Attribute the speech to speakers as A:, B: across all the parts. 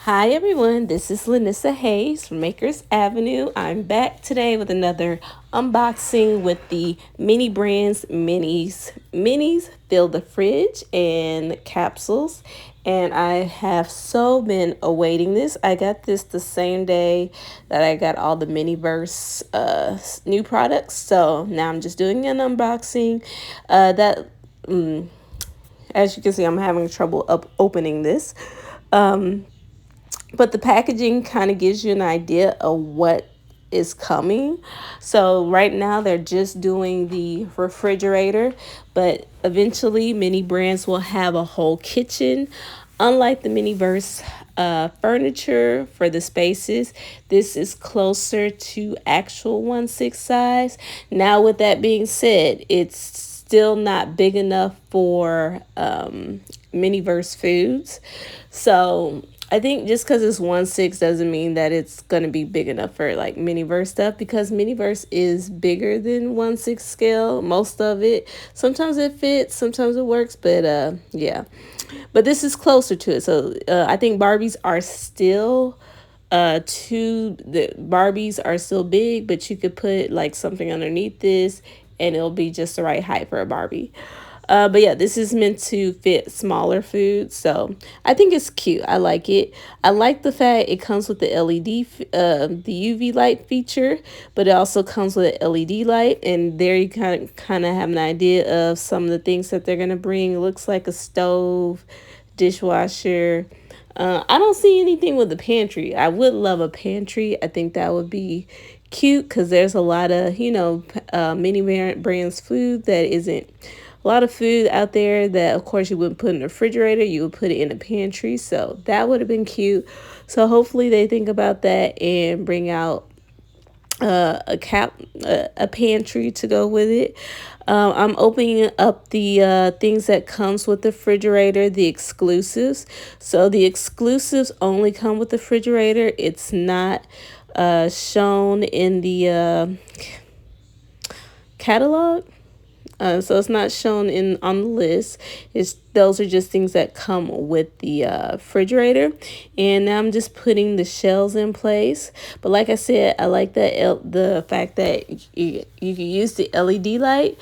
A: Hi everyone, this is Lanissa Hayes from Makers Avenue. I'm back today with another unboxing with the Mini Brands Minis Fill the Fridge and capsules. And I have so been awaiting this. I got this the same day that I got all the Miniverse new products. So now I'm just doing an unboxing. That As you can see, I'm having trouble opening this. But the packaging kind of gives you an idea of what is coming. So right now they're just doing the refrigerator, but eventually Mini Brands will have a whole kitchen. Unlike the Miniverse furniture for the spaces, this is closer to actual 1/6 size. Now, with that being said, it's still not big enough for Miniverse foods. So I think just because it's 1/6 doesn't mean that it's gonna be big enough for like Miniverse stuff, because Miniverse is bigger than 1/6 scale. Most of it. Sometimes it fits, sometimes it works, but yeah. But this is closer to it. So I think Barbies are still the Barbies are still big, but you could put like something underneath this and it'll be just the right height for a Barbie. But yeah, this is meant to fit smaller foods, so I think it's cute. I like it. I like the fact it comes with the the UV light feature, but it also comes with an LED light, and there you kind of have an idea of some of the things that they're gonna bring. It looks like a stove, dishwasher. I don't see anything with a pantry. I would love a pantry. I think that would be cute because there's a lot of, Mini Brands food that isn't a lot of food out there that, of course, you wouldn't put in the refrigerator. You would put it in a pantry. So that would have been cute. So hopefully they think about that and bring out a pantry to go with it. I'm opening up the things that comes with the refrigerator, the exclusives. So the exclusives only come with the refrigerator. It's not shown in the catalog. So it's not shown in on the list. It's those are just things that come with the refrigerator. And now I'm just putting the shells in place. But like I said, I like the fact that you can use the LED light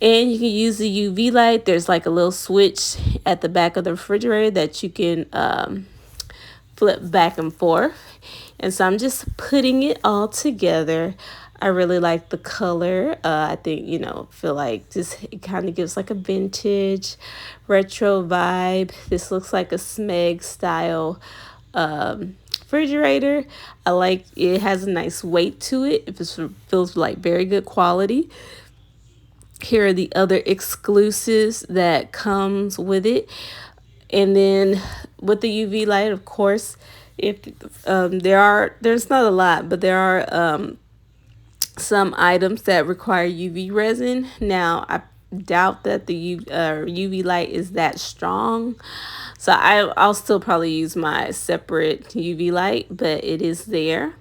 A: and you can use the UV light. There's like a little switch at the back of the refrigerator that you can flip back and forth. And so I'm just putting it all together. I really like the color. I think, feel like just it kind of gives like a vintage retro vibe. This looks like a Smeg style refrigerator. I like it, has a nice weight to it. It feels like very good quality. Here are the other exclusives that comes with it. And then with the UV light, of course, if there's not a lot, but there are some items that require UV resin. Now, I doubt that the UV light is that strong. So I'll still probably use my separate UV light, but it is there.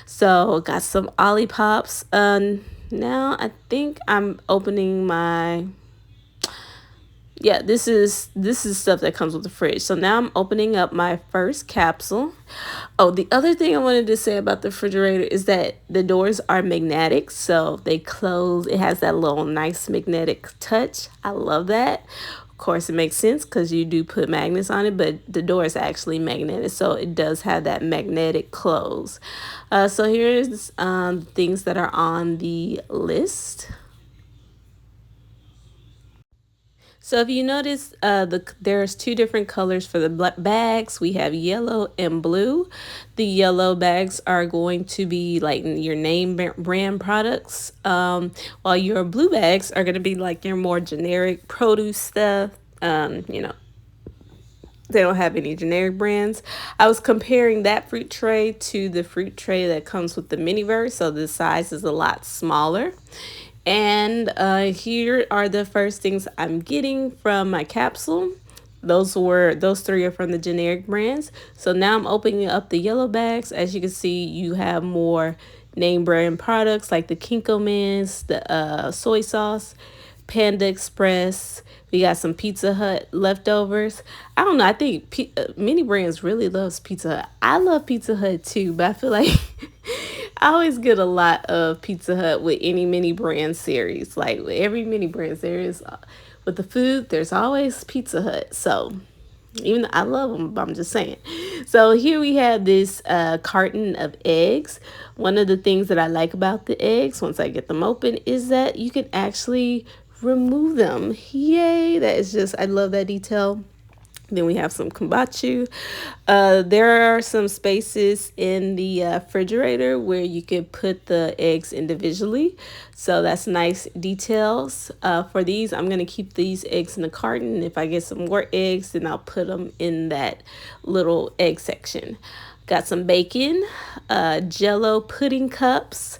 A: So got some Olippops. Now I think I'm opening my, yeah, this is stuff that comes with the fridge. So now I'm opening up my first capsule. Oh, the other thing I wanted to say about the refrigerator is that the doors are magnetic, so they close. It has that little nice magnetic touch. I love that. Of course, it makes sense because you do put magnets on it, but the door is actually magnetic, so it does have that magnetic close. So here's things that are on the list. So if you notice, there's two different colors for the bags. We have yellow and blue. The yellow bags are going to be like your name brand products, while your blue bags are going to be like your more generic produce stuff. They don't have any generic brands. I was comparing that fruit tray to the fruit tray that comes with the Miniverse, so the size is a lot smaller. And here are the first things I'm getting from my capsule. Those three are from the generic brands. So now I'm opening up the yellow bags. As you can see, you have more name brand products like the Kinko Mans, the soy sauce, Panda Express. We got some Pizza Hut leftovers. I don't know. I think Mini Brands really loves Pizza Hut. I love Pizza Hut too, but I feel like I always get a lot of Pizza Hut with any Mini Brand series. Like with every Mini Brand series, with the food, there's always Pizza Hut. So even though I love them, but I'm just saying. So here we have this carton of eggs. One of the things that I like about the eggs, once I get them open, is that you can actually remove them. Yay! That is just, I love that detail. Then we have some kombucha. There are some spaces in the refrigerator where you can put the eggs individually. So that's nice details. For these, I'm going to keep these eggs in the carton. If I get some more eggs, then I'll put them in that little egg section. Got some bacon, Jell-O pudding cups.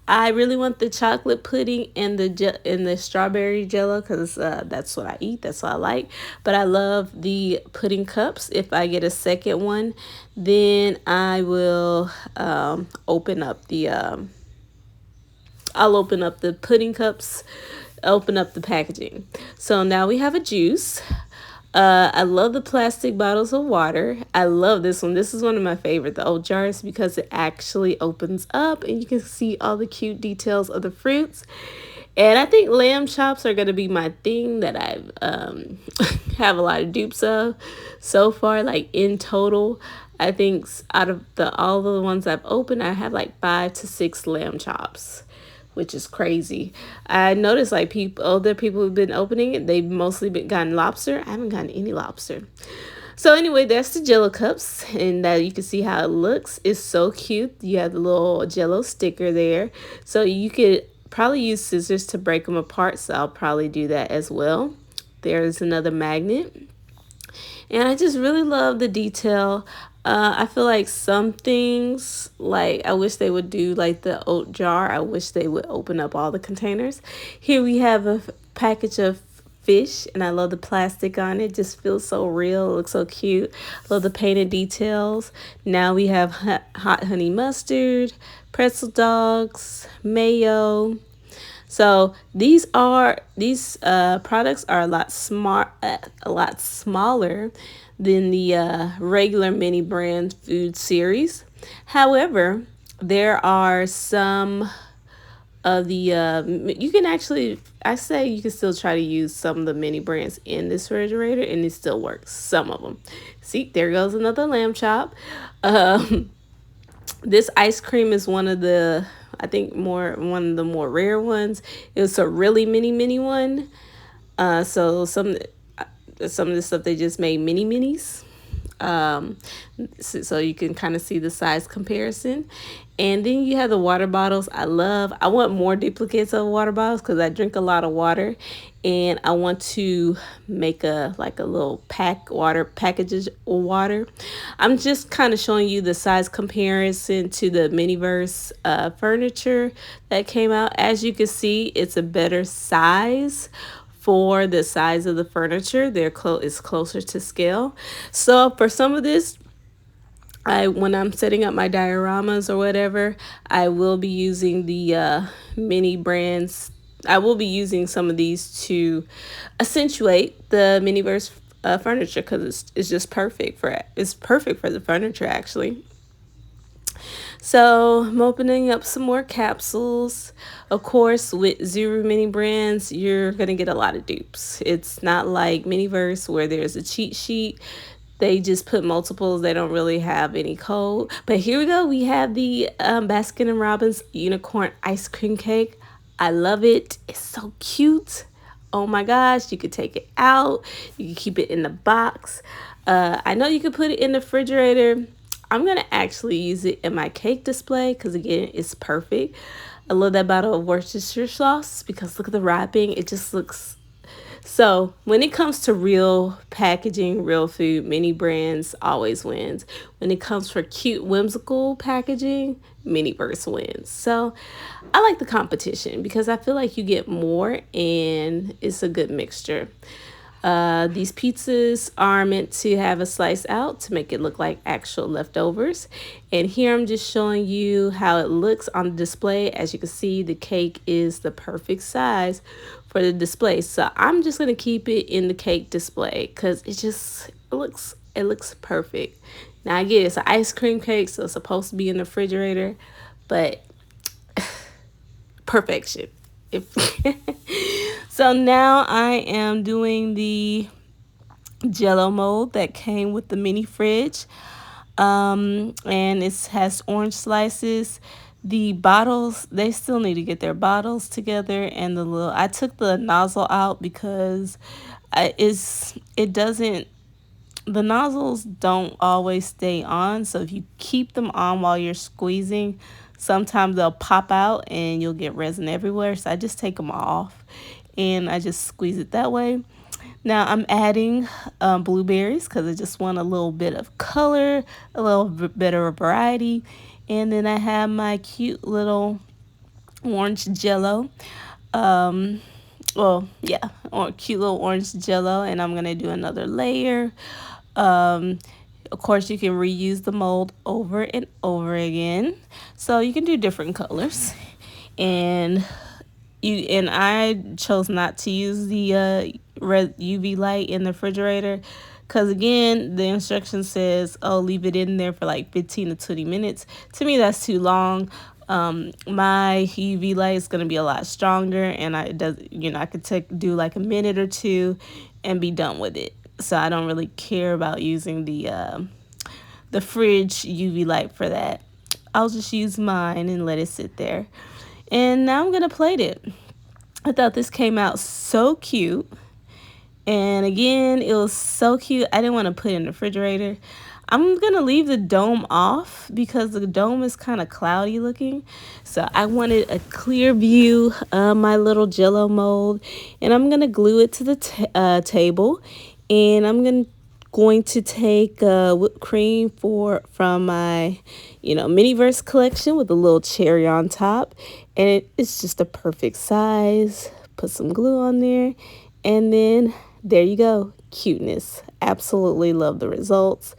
A: I really want the chocolate pudding and the strawberry Jell-O because that's what I eat. That's what I like. But I love the pudding cups. If I get a second one, then I will open up the I'll open up the pudding cups, open up the packaging. So now we have a juice. I love the plastic bottles of water. I love this one. This is one of my favorite, the old jars, because it actually opens up and you can see all the cute details of the fruits. And I think lamb chops are going to be my thing that I've have a lot of dupes of so far. Like in total, I think out of all the ones I've opened, I have like 5 to 6 lamb chops, which is crazy. I noticed like older people who've been opening it, they've mostly been gotten lobster. I haven't gotten any lobster. So anyway, that's the Jell-O cups, and you can see how it looks. It's so cute. You have the little Jell-O sticker there. So you could probably use scissors to break them apart, so I'll probably do that as well. There's another magnet. And I just really love the detail. I feel like some things, like I wish they would do like the oat jar. I wish they would open up all the containers. Here we have a package of fish, and I love the plastic on it. Just feels so real. It looks so cute. Love the painted details. Now we have hot honey mustard, pretzel dogs, mayo. So these products are a lot smaller than the regular Mini Brand food series. However, there are some of the you can actually, I say you can still try to use some of the Mini Brands in this refrigerator and it still works. Some of them. See, there goes another lamb chop. This ice cream is one of the, I think one of the more rare ones. It's a really mini one. So some of the stuff they just made mini minis. So you can kind of see the size comparison. And then you have the water bottles. I want more duplicates of water bottles because I drink a lot of water, and I want to make a little packages of water. I'm just kind of showing you the size comparison to the Miniverse furniture that came out. As you can see, it's a better size for the size of the furniture. It's closer to scale. So for some of this, when I'm setting up my dioramas or whatever, I will be using the Mini Brands. I will be using some of these to accentuate the Miniverse furniture because it's just perfect for the furniture actually. So I'm opening up some more capsules. Of course, with Zuru Mini Brands, you're going to get a lot of dupes. It's not like Miniverse where there's a cheat sheet. They just put multiples. They don't really have any code. But here we go. We have the Baskin & Robbins unicorn ice cream cake. I love it. It's so cute. Oh my gosh. You could take it out. You can keep it in the box. I know you could put it in the refrigerator. I'm going to actually use it in my cake display because, again, it's perfect. I love that bottle of Worcestershire sauce because look at the wrapping. It just looks... So when it comes to real packaging, real food, Mini Brands always wins. When it comes for cute, whimsical packaging, Miniverse wins. So I like the competition because I feel like you get more and it's a good mixture. These pizzas are meant to have a slice out to make it look like actual leftovers. And here I'm just showing you how it looks on the display. As you can see, the cake is the perfect size for the display. So I'm just gonna keep it in the cake display because it looks perfect. Now I get it's an ice cream cake, so it's supposed to be in the refrigerator, but perfection. If so now I am doing the Jell-O mold that came with the mini fridge. And it has orange slices. The bottles, they still need to get their bottles together, and I took the nozzle out because it doesn't, the nozzles don't always stay on. So if you keep them on while you're squeezing, sometimes they'll pop out and you'll get resin everywhere. So I just take them off and I just squeeze it that way. Now I'm adding blueberries because I just want a little bit of color, a little bit better variety. And then I have my cute little orange Jell-O. Um, well, yeah, or cute little orange Jell-O, and I'm gonna do another layer. Um, of course, you can reuse the mold over and over again, so you can do different colors. And I chose not to use the red UV light in the refrigerator because again the instruction says, oh, leave it in there for like 15 to 20 minutes. To me that's too long. My UV light is going to be a lot stronger, and I could do like a minute or two and be done with it. So I don't really care about using the fridge UV light for that. I'll just use mine and let it sit there. And now I'm going to plate it. I thought this came out so cute. And again, it was so cute. I didn't want to put it in the refrigerator. I'm going to leave the dome off because the dome is kind of cloudy looking. So I wanted a clear view of my little Jell-O mold. And I'm going to glue it to the table. And I'm going to take whipped cream from my Miniverse collection with a little cherry on top, and it's just a perfect size. Put some glue on there, and then there you go. Cuteness. Absolutely love the results.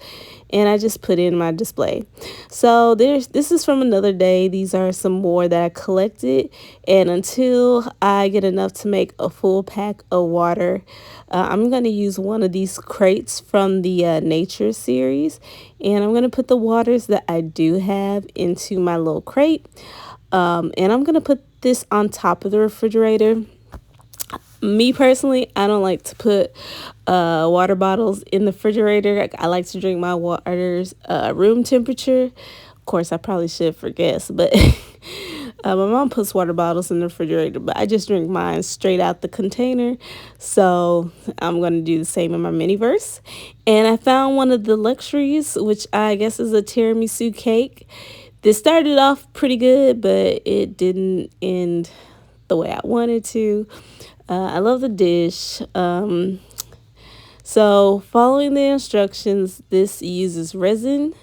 A: And I just put in my display. So this is from another day. These are some more that I collected, and until I get enough to make a full pack of water, I'm going to use one of these crates from the nature series, and I'm going to put the waters that I do have into my little crate. And I'm going to put this on top of the refrigerator. Me personally, I don't like to put water bottles in the refrigerator. I like to drink my waters room temperature. Of course, I probably should for guests, but my mom puts water bottles in the refrigerator, but I just drink mine straight out the container. So I'm going to do the same in my Miniverse. And I found one of the luxuries, which I guess is a tiramisu cake. This started off pretty good, but it didn't end the way I wanted to. I love the dish. So following the instructions, this uses resin.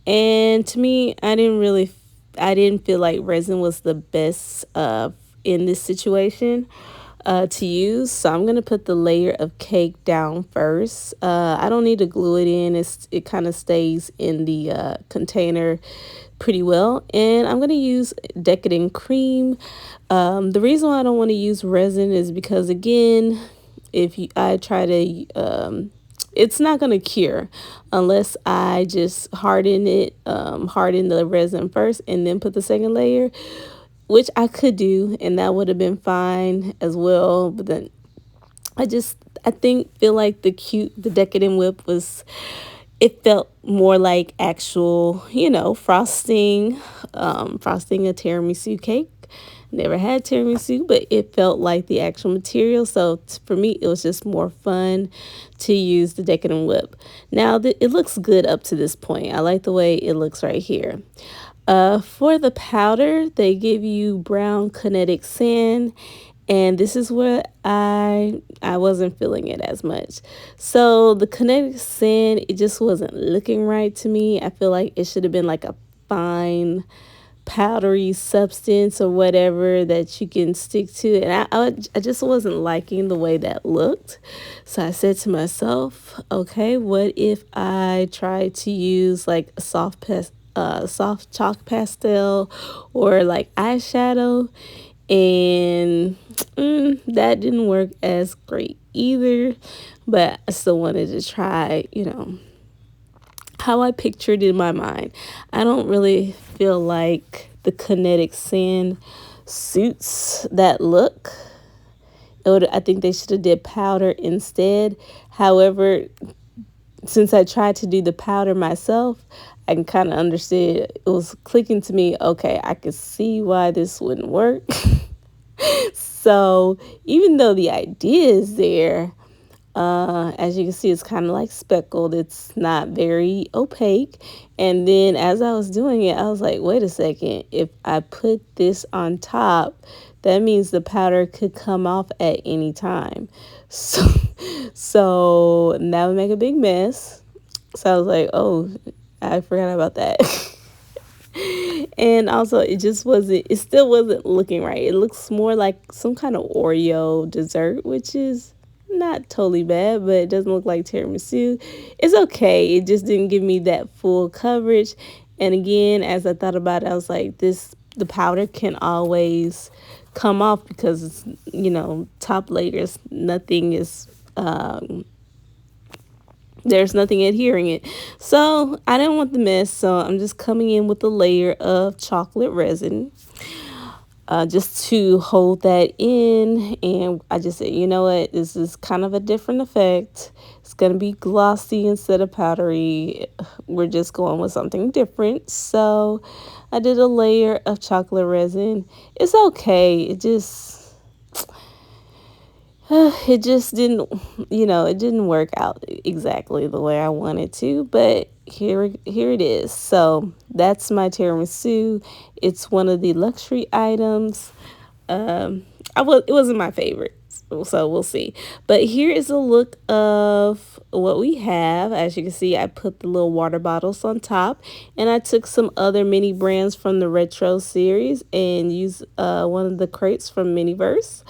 A: And to me, I didn't feel like resin was the best in this situation to use. So I'm going to put the layer of cake down first. I don't need to glue it in. It kind of stays in the container pretty well. And I'm going to use decadent cream. The reason why I don't want to use resin is because, again, I try to, it's not going to cure unless I just harden the resin first and then put the second layer, which I could do, and that would have been fine as well. But then feel like the decadent whip it felt more like actual, frosting a tiramisu cake. Never had tiramisu, but it felt like the actual material. So for me, it was just more fun to use the decadent whip. Now, it looks good up to this point. I like the way it looks right here. For the powder, they give you brown kinetic sand, and this is where I wasn't feeling it as much. So the kinetic sand, it just wasn't looking right to me. I feel like it should have been like a fine powdery substance or whatever that you can stick to, and I just wasn't liking the way that looked. So I said to myself, okay, what if I try to use like a soft chalk pastel or like eyeshadow? And that didn't work as great either, but I still wanted to try, how I pictured in my mind. I don't really feel like the kinetic sand suits that look. I think they should have did powder instead. However, since I tried to do the powder myself, I can kind of understand. It was clicking to me. Okay, I could see why this wouldn't work. So even though the idea is there, as you can see, it's kind of like speckled. It's not very opaque. And then as I was doing it, I was like, wait a second. If I put this on top, that means the powder could come off at any time. So, so that would make a big mess. So I was like, oh, I forgot about that. And also, it still wasn't looking right. It looks more like some kind of Oreo dessert, which is not totally bad, but it doesn't look like tiramisu. It's okay. It just didn't give me that full coverage. And again, as I thought about it, I was like, the powder can always come off because it's, top layers, nothing is there's nothing adhering it. So I didn't want the mess, so I'm just coming in with a layer of chocolate resin, just to hold that in. And I just said, you know what, this is kind of a different effect. It's going to be glossy instead of powdery. We're just going with something different. So I did a layer of chocolate resin. It's okay. It just didn't, it didn't work out exactly the way I wanted to, but here it is. So that's my tiramisu. It's one of the luxury items. It wasn't my favorite, so we'll see. But here is a look of what we have. As you can see, I put the little water bottles on top, and I took some other mini brands from the retro series and used one of the crates from Miniverse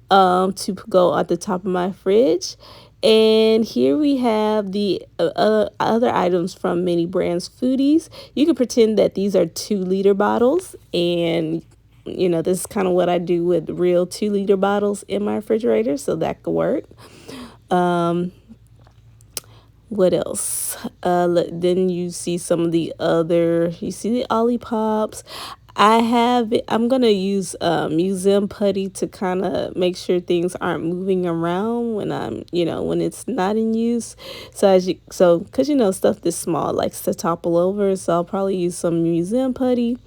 A: to go at the top of my fridge. And here we have the other items from Mini Brands Foodies. You can pretend that these are 2-liter bottles, and this is kind of what I do with real 2-liter bottles in my refrigerator, so that could work. What else? Then you see some of you see the Ollipops. I'm going to use museum putty to kind of make sure things aren't moving around when it's not in use. So because stuff this small likes to topple over, so I'll probably use some museum putty.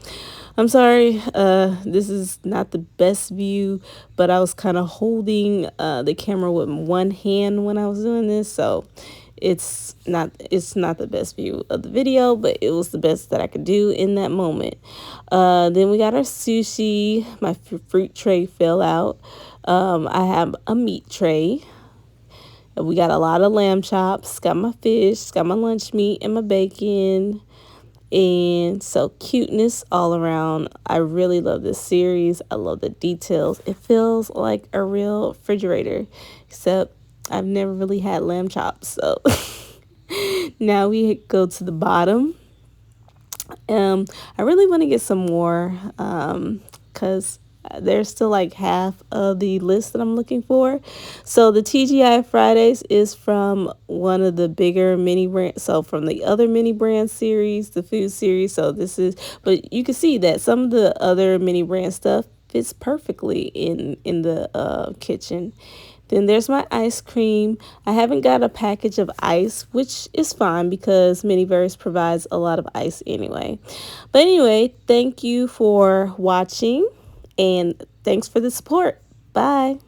A: I'm sorry, this is not the best view, but I was kind of holding the camera with one hand when I was doing this, so it's not the best view of the video, but it was the best that I could do in that moment. Then we got our sushi. My fruit tray fell out. I have a meat tray. We got a lot of lamb chops. Got my fish. Got my lunch meat and my bacon. And so cuteness all around. I really love this series. I love the details. It feels like a real refrigerator, except I've never really had lamb chops. So now we go to the bottom. I really want to get some more because there's still like half of the list that I'm looking for. So the TGI Fridays is from one of the bigger mini brands. So from the other mini brand series, the food series. So but you can see that some of the other mini brand stuff fits perfectly in the kitchen. Then there's my ice cream. I haven't got a package of ice, which is fine because Miniverse provides a lot of ice anyway. But anyway, thank you for watching and thanks for the support. Bye.